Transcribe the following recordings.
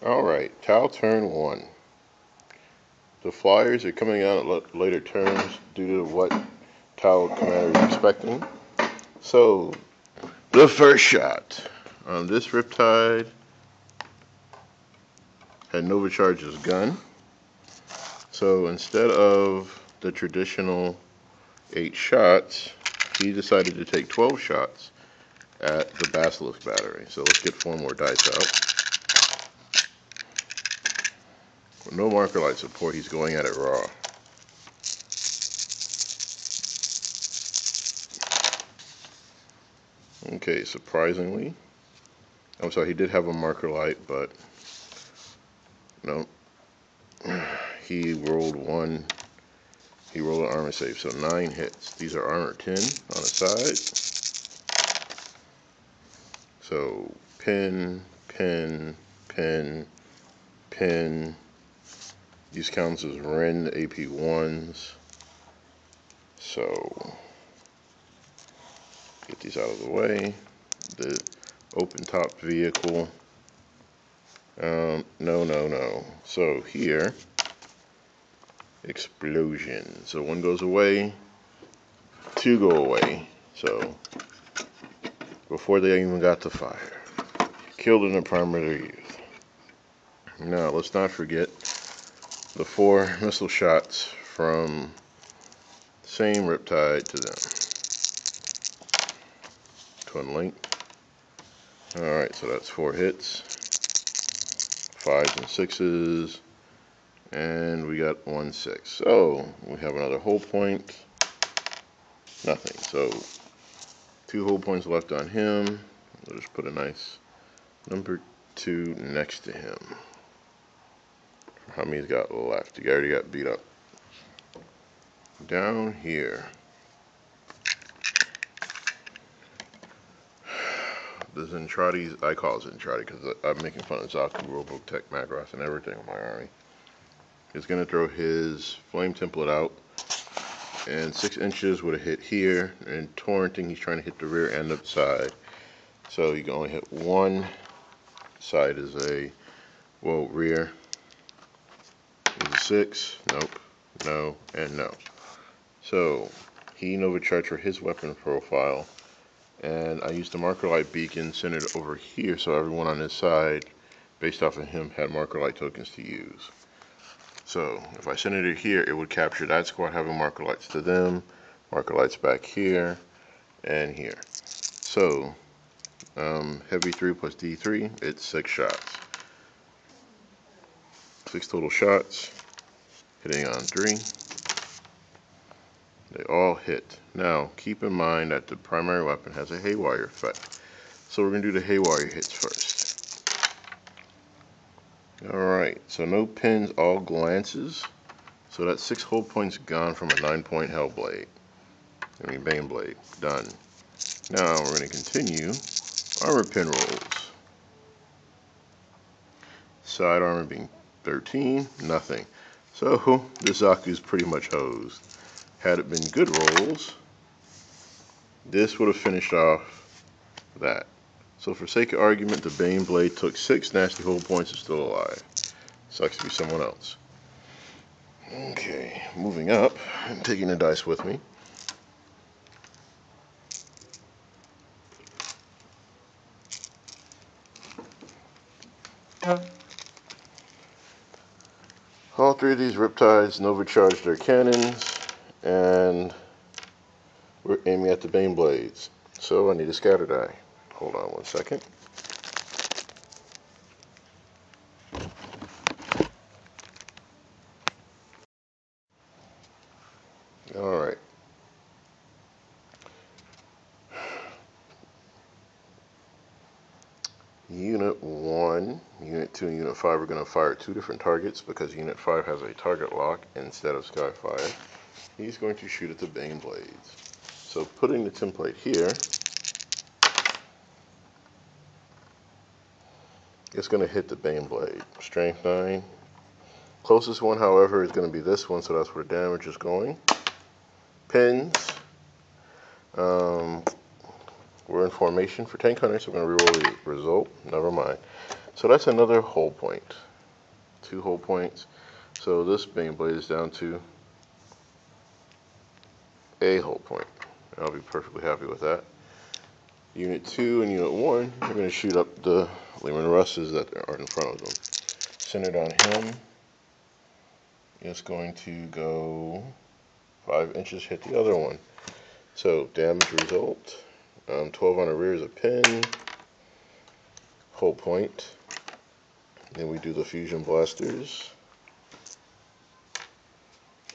Alright, Tau turn 1. The flyers are coming out at later turns due to what Tau commander is expecting. So, the first shot on this Riptide had Nova Charge's gun. So instead of the traditional 8 shots, he decided to take 12 shots at the Basilisk battery. So let's get 4 more dice out. With no marker light support, he's going at it raw. Okay, surprisingly, I'm sorry, he did have a marker light, but no. He rolled an armor save, so 9 hits. These are armor 10 on the side. So pin, pin, pin, pin. These counts as Ren AP 1s. So get these out of the way. The open top vehicle. No. So here, explosion. So 1 goes away, 2 go away. So before they even got to fire, killed in the prime of their youth. Now let's not forget the 4 missile shots from the same Riptide to them. Twin link. Alright, so that's 4 hits. 5s and 6s. And we got 1 6. So we have another hull point. Nothing. So 2 hull points left on him. We'll just put a nice number 2 next to him. How many he's got left? He already got beat up. Down here. The Zentradi's, I call it Zentradi because I'm making fun of Zaku, Robotech, Macross, and everything in my army. He's going to throw his flame template out. And 6 inches would have hit here. And torrenting, he's trying to hit the rear end of the side. So you can only hit 1 side is a, well, rear. Is a 6. Nope. No. And no. So he Nova Charged for his weapon profile. And I used the marker light beacon centered over here so everyone on this side, based off of him, had marker light tokens to use. So if I centered it here, it would capture that squad having marker lights to them, marker lights back here, and here. So heavy 3 plus D3, it's 6 shots. 6 total shots, hitting on 3. They all hit. Now, keep in mind that the primary weapon has a haywire effect. So we're going to do the haywire hits first. Alright, so no pins, all glances. So that's 6 hull points gone from a 9-point Bane Blade. Done. Now we're going to continue armor pin rolls. Side armor being 13, nothing. So this Zaku's pretty much hosed. Had it been good rolls, this would have finished off that. So for sake of argument, the Bane Blade took 6 nasty hull points and still alive. Sucks to be someone else. Okay, moving up. I'm taking the dice with me. All 3 of these Riptides Nova Charged their cannons, and we're aiming at the Bane Blades. So I need a scatter die. Hold on 1 second. Alright. Unit 1, Unit 2, and Unit 5 are going to fire 2 different targets because Unit 5 has a target lock instead of Skyfire. He's going to shoot at the Bane Blades. So putting the template here, it's going to hit the Bane Blade. Strength 9. Closest one, however, is going to be this one, so that's where the damage is going. Pins. We're in formation for tank hunters, so we're going to reroll the result. Never mind. So that's another hole point. 2 hole points. So this main blade is down to a hole point. I'll be perfectly happy with that. Unit 2 and Unit 1 are going to shoot up the Lehman Russes that are in front of them. Centered on him, it's going to go 5 inches, hit the other one. So damage result, 12 on the rear is a pin, hole point. Then we do the fusion blasters,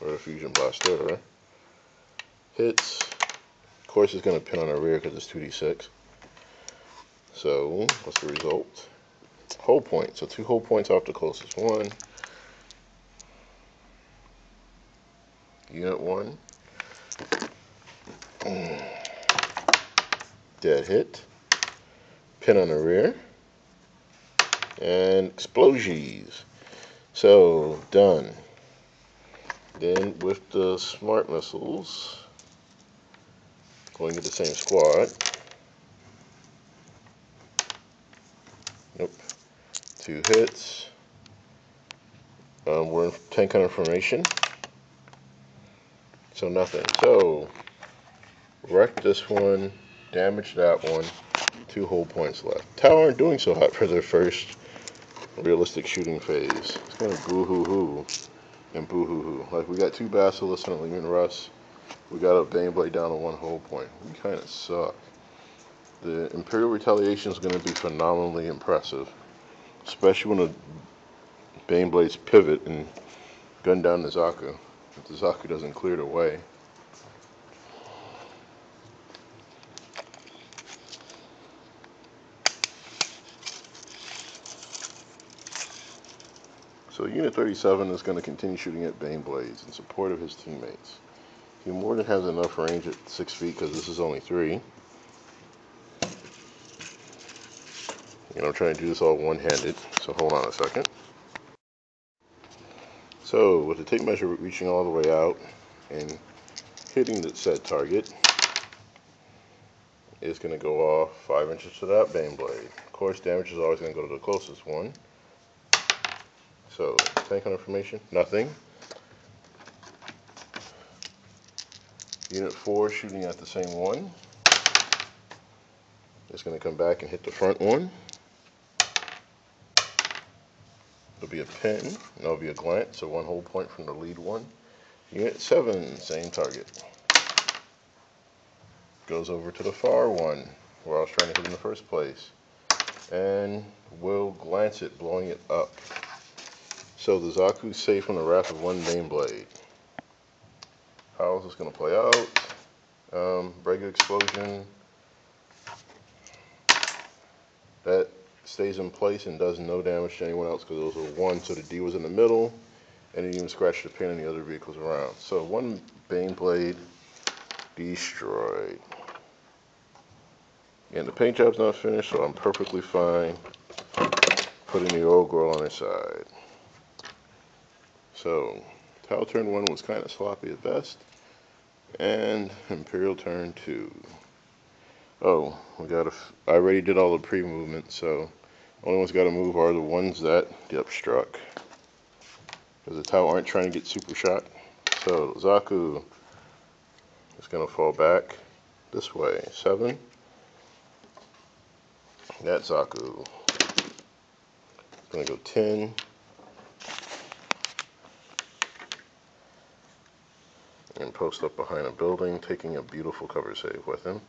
or the fusion blaster. Hits, of course it's going to pin on the rear because it's 2d6. So what's the result? Hole point. So 2 hole points off the closest one. Unit 1. Dead hit. Pin on the rear. And explosions. So done. Then with the smart missiles, going to the same squad. Nope. 2 hits. We're in tank hunter formation. So nothing. So wreck this one, damage that one. 2 whole points left. Tau aren't doing so hot for their first realistic shooting phase. It's kind of boo-hoo-hoo and boo-hoo-hoo. Like, we got 2 Basilisks and a Lehman Russ. We got a Baneblade down to 1 whole point. We kind of suck. The Imperial Retaliation is going to be phenomenally impressive, especially when the Baneblades pivot and gun down the Zaku. If the Zaku doesn't clear the way. So Unit 37 is going to continue shooting at Baneblades in support of his teammates. He more than has enough range at 6 feet because this is only 3. And I'm trying to do this all one-handed, so hold on a second. So with the tape measure reaching all the way out and hitting the said target, it's going to go off 5 inches to that Baneblade. Of course, damage is always going to go to the closest one. So, tank hunter information, nothing. Unit 4 shooting at the same one. It's going to come back and hit the front one. It'll be a pin, and that'll be a glance, so 1 whole point from the lead one. Unit 7, same target. Goes over to the far one, where I was trying to hit in the first place. And will glance it, blowing it up. So the Zaku's safe from the wrath of 1 Baneblade. How is this going to play out? Regular explosion. That stays in place and does no damage to anyone else because it was a 1, so the D was in the middle, and it didn't even scratch the pin in the other vehicles around. So 1 Baneblade destroyed. And the paint job's not finished, so I'm perfectly fine putting the old girl on her side. So, Tau turn 1 was kind of sloppy at best, and Imperial turn 2. Oh, I already did all the pre-movement, so the only ones got to move are the ones that get struck. Because the Tau aren't trying to get super shot. So, Zaku is going to fall back this way. 7. That Zaku is going to go 10. And post up behind a building, taking a beautiful cover save with him.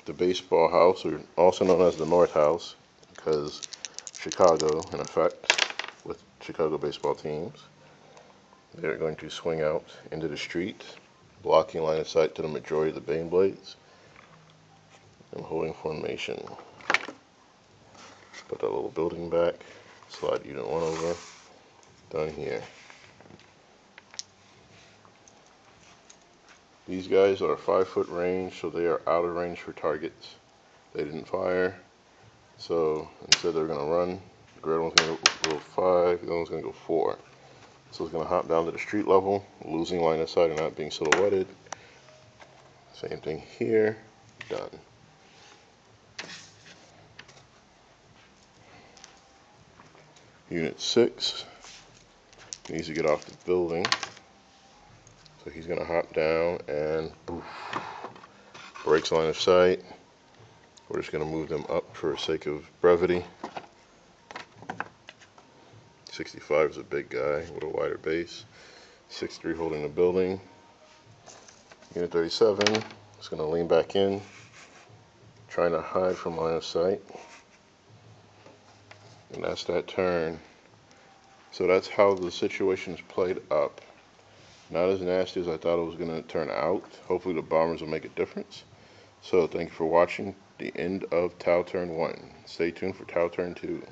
The baseball house, or also known as the North House, because Chicago, in effect, with Chicago baseball teams, they're going to swing out into the street, blocking line of sight to the majority of the Baneblades, and holding formation. Put that little building back, slide Unit 1 over. Done here. These guys are 5-foot range, so they are out of range for targets. They didn't fire, so instead they're going to run. The red one's going to go 5, the other one's going to go 4. So it's going to hop down to the street level, losing line of sight and not being silhouetted. Same thing here. Done. Unit 6 needs to get off the building. So he's going to hop down and poof, brakes line of sight. We're just going to move them up for the sake of brevity. 65 is a big guy with a wider base. 6'3" holding the building. Unit 37 is going to lean back in, trying to hide from line of sight. And that's that turn. So that's how the situation is played up. Not as nasty as I thought it was going to turn out. Hopefully the bombers will make a difference. So thank you for watching the end of Tau Turn 1. Stay tuned for Tau Turn 2.